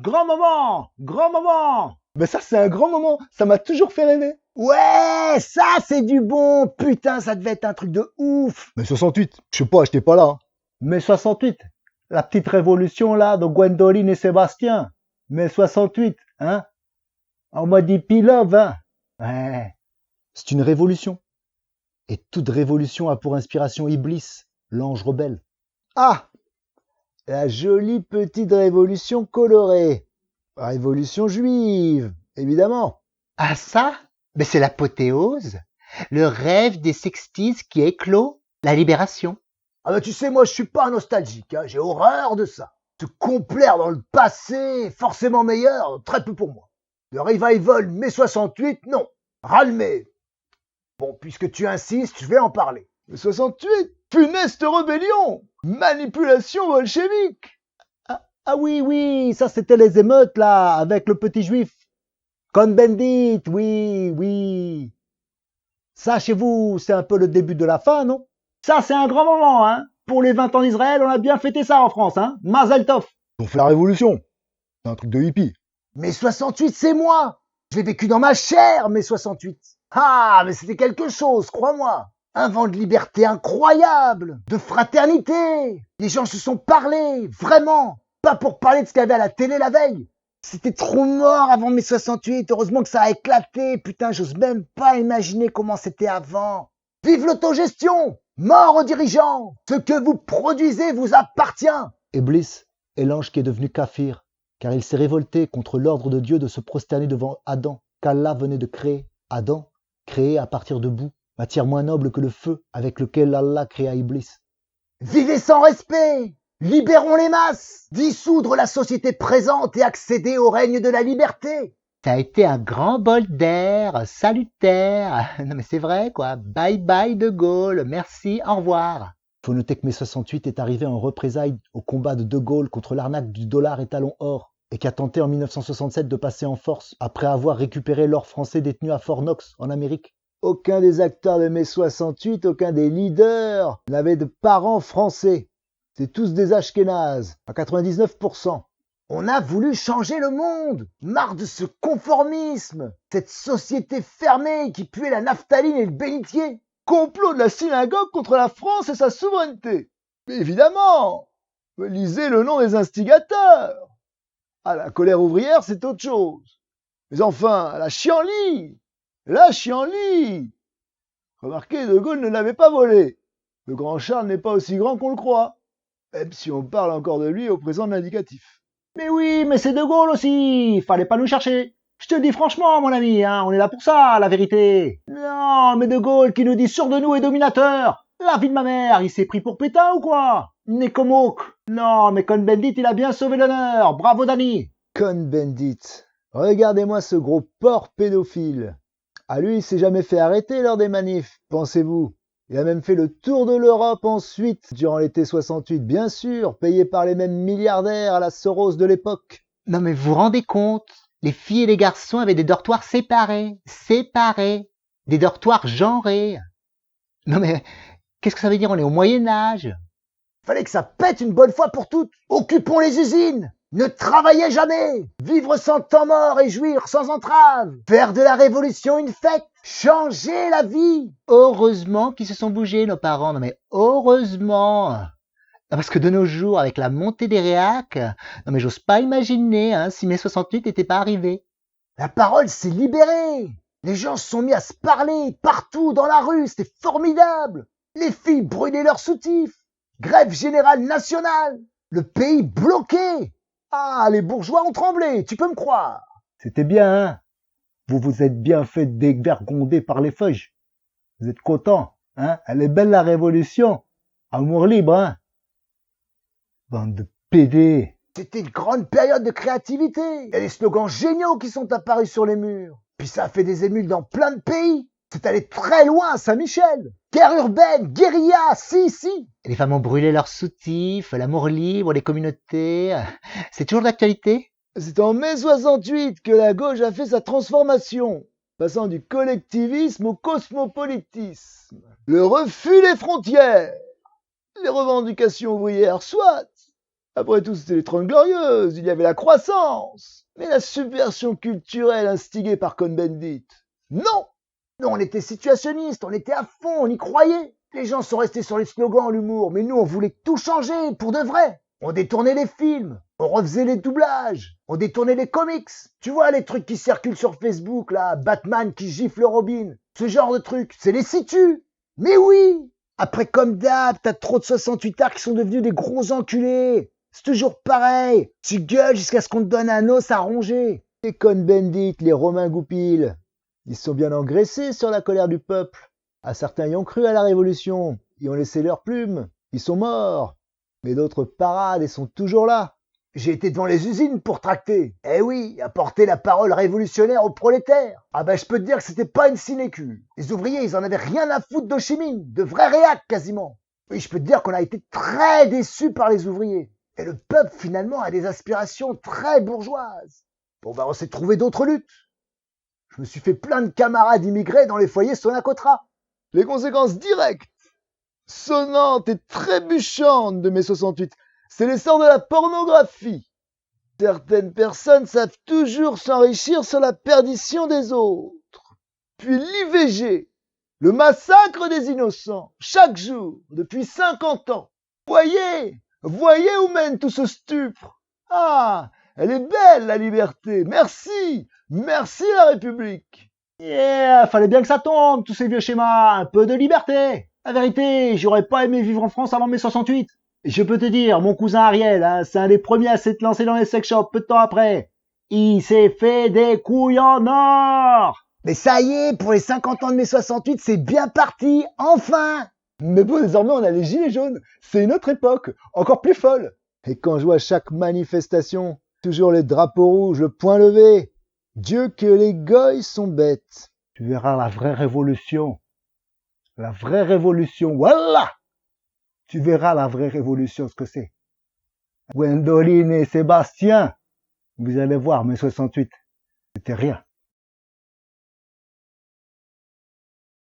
Grand moment! Grand moment! Ben ça, c'est un grand moment. Ça m'a toujours fait rêver. Ouais, ça c'est du bon. Putain, ça devait être un truc de ouf. Mais 68, je sais pas, j'étais pas là. Hein. Mai 68, la petite révolution là de Gwendoline et Sébastien. Mai 68, hein? On m'a dit pilove, hein? Ouais. C'est une révolution. Et toute révolution a pour inspiration Iblis, l'ange rebelle. Ah, la jolie petite révolution colorée. Révolution juive, évidemment. Ah ça? Mais c'est l'apothéose. Le rêve des sexties qui éclot la libération. Ah bah tu sais, moi je suis pas un nostalgique, hein. J'ai horreur de ça. Se complaire dans le passé, forcément meilleur, très peu pour moi. Le revival mai 68, non. Ralmé. Bon, puisque tu insistes, je vais en parler. Mais 68, funeste rébellion, manipulation bolchevique. Ah oui, oui, ça c'était les émeutes là, avec le petit juif. Cohn-Bendit, oui, oui. Ça chez vous, c'est un peu le début de la fin, non? Ça c'est un grand moment, hein. Pour les 20 ans d'Israël, on a bien fêté ça en France, hein. Mazel tov. On fait la révolution. C'est un truc de hippie. Mai 68, c'est moi. Je l'ai vécu dans ma chair, mai 68. Ah, mais c'était quelque chose, crois-moi. Un vent de liberté incroyable, de fraternité. Les gens se sont parlé, vraiment. Pas pour parler de ce qu'il y avait à la télé la veille. C'était trop mort avant mai 68. Heureusement que ça a éclaté. Putain, j'ose même pas imaginer comment c'était avant. Vive l'autogestion! Mort aux dirigeants! Ce que vous produisez vous appartient! Iblis est l'ange qui est devenu kafir, car il s'est révolté contre l'ordre de Dieu de se prosterner devant Adam, qu'Allah venait de créer. Adam, créé à partir de boue, matière moins noble que le feu avec lequel Allah créa Iblis. Vivez sans respect! Libérons les masses! Dissoudre la société présente et accéder au règne de la liberté! Ça a été un grand bol d'air, salutaire. Non mais c'est vrai quoi. Bye bye De Gaulle, merci, au revoir. Faut noter que mai 68 est arrivé en représailles au combat de Gaulle contre l'arnaque du dollar étalon or et qui a tenté en 1967 de passer en force après avoir récupéré l'or français détenu à Fort Knox en Amérique. Aucun des acteurs de mai 68, aucun des leaders n'avait de parents français. C'est tous des Ashkénazes, à 99%. On a voulu changer le monde. Marre de ce conformisme. Cette société fermée qui puait la naphtaline et le bénitier. Complot de la synagogue contre la France et sa souveraineté. Mais évidemment, lisez le nom des instigateurs. Ah, la colère ouvrière, c'est autre chose. Mais enfin, la chienlit. Remarquez, De Gaulle ne l'avait pas volé. Le grand Charles n'est pas aussi grand qu'on le croit, même si on parle encore de lui au présent de l'indicatif. Mais oui, mais c'est De Gaulle aussi. Fallait pas nous chercher. Je te le dis franchement, mon ami, hein, on est là pour ça, la vérité. Non, mais De Gaulle qui nous dit sûr de nous et dominateur. La vie de ma mère, il s'est pris pour Pétain ou quoi? Nekomok. Non, mais Cohn-Bendit, il a bien sauvé l'honneur. Bravo, Dany. Cohn-Bendit. Regardez-moi ce gros porc pédophile. À lui, il s'est jamais fait arrêter lors des manifs, pensez-vous. Il a même fait le tour de l'Europe ensuite, durant l'été 68, bien sûr, payé par les mêmes milliardaires à la Soros de l'époque. Non mais vous vous rendez compte? Les filles et les garçons avaient des dortoirs séparés. Des dortoirs genrés. Non mais, qu'est-ce que ça veut dire? On est au Moyen-Âge. Fallait que ça pète une bonne fois pour toutes. Occupons les usines. Ne travaillez jamais. Vivre sans temps mort et jouir sans entrave. Faire de la révolution une fête. Changer la vie. Heureusement qu'ils se sont bougés, nos parents. Non mais, heureusement. Non, parce que de nos jours, avec la montée des réacs, non mais j'ose pas imaginer si mai 68 n'était pas arrivé. La parole s'est libérée. Les gens se sont mis à se parler partout dans la rue. C'était formidable. Les filles brûlaient leurs soutifs. Grève générale nationale. Le pays bloqué. Ah, les bourgeois ont tremblé, tu peux me croire. C'était bien, hein. Vous vous êtes bien fait dévergonder par les feuilles. Vous êtes content, hein. Elle est belle la révolution. Amour libre, hein. Bande de PD. C'était une grande période de créativité. Il y a des slogans géniaux qui sont apparus sur les murs. Puis ça a fait des émules dans plein de pays. C'est allé très loin à Saint-Michel. Guerre urbaine, guérilla, si. Les femmes ont brûlé leurs soutifs, l'amour libre, les communautés. C'est toujours d'actualité? C'est en mai 68 que la gauche a fait sa transformation, passant du collectivisme au cosmopolitisme. Le refus des frontières, les revendications ouvrières, soit, Après tout, c'était les 30 Glorieuses, il y avait la croissance. Mais la subversion culturelle instigée par Cohn-Bendit, non. Non, on était situationnistes, on était à fond, on y croyait. Les gens sont restés sur les slogans, l'humour, mais nous, on voulait tout changer, pour de vrai. On détournait les films, on refaisait les doublages, on détournait les comics. Tu vois les trucs qui circulent sur Facebook, là, Batman qui gifle Robin, ce genre de trucs, c'est les situs. Mais oui. Après, comme d'hab, t'as trop de 68ards qui sont devenus des gros enculés. C'est toujours pareil. Tu gueules jusqu'à ce qu'on te donne un os à ronger. Les Cohn-Bendit, les Romain Goupil, ils sont bien engraissés sur la colère du peuple. Ah, certains y ont cru à la Révolution. Ils ont laissé leurs plumes. Ils sont morts. Mais d'autres parades et sont toujours là. J'ai été devant les usines pour tracter. Eh oui, apporter la parole révolutionnaire aux prolétaires. Ah ben je peux te dire que c'était pas une sinécure. Les ouvriers, ils en avaient rien à foutre d'Ho Chi Minh, de vrais réacs quasiment. Oui, je peux te dire qu'on a été très déçus par les ouvriers. Et le peuple, finalement, a des aspirations très bourgeoises. Bon, ben, on s'est trouvé d'autres luttes. Je me suis fait plein de camarades immigrés dans les foyers Sonacotra. Les conséquences directes, sonnantes et trébuchantes de mai 68, c'est l'essor de la pornographie. Certaines personnes savent toujours s'enrichir sur la perdition des autres. Puis l'IVG, le massacre des innocents, chaque jour, depuis 50 ans. Voyez où mène tout ce stupre. Ah, elle est belle, la liberté. Merci la République. Yeah, fallait bien que ça tombe, tous ces vieux schémas, un peu de liberté. La vérité, j'aurais pas aimé vivre en France avant mai 68. Et je peux te dire, mon cousin Ariel, hein, c'est un des premiers à s'être lancé dans les sex shops peu de temps après. Il s'est fait des couilles en or. Mais ça y est, pour les 50 ans de mai 68, c'est bien parti, enfin. Mais bon, désormais, on a les gilets jaunes. C'est une autre époque, encore plus folle. Et quand je vois chaque manifestation, toujours les drapeaux rouges, le poing levé. Dieu que les goys sont bêtes. Tu verras la vraie révolution. La vraie révolution, voilà. Tu verras la vraie révolution, ce que c'est. Gwendoline et Sébastien, vous allez voir, mai 68, c'était rien.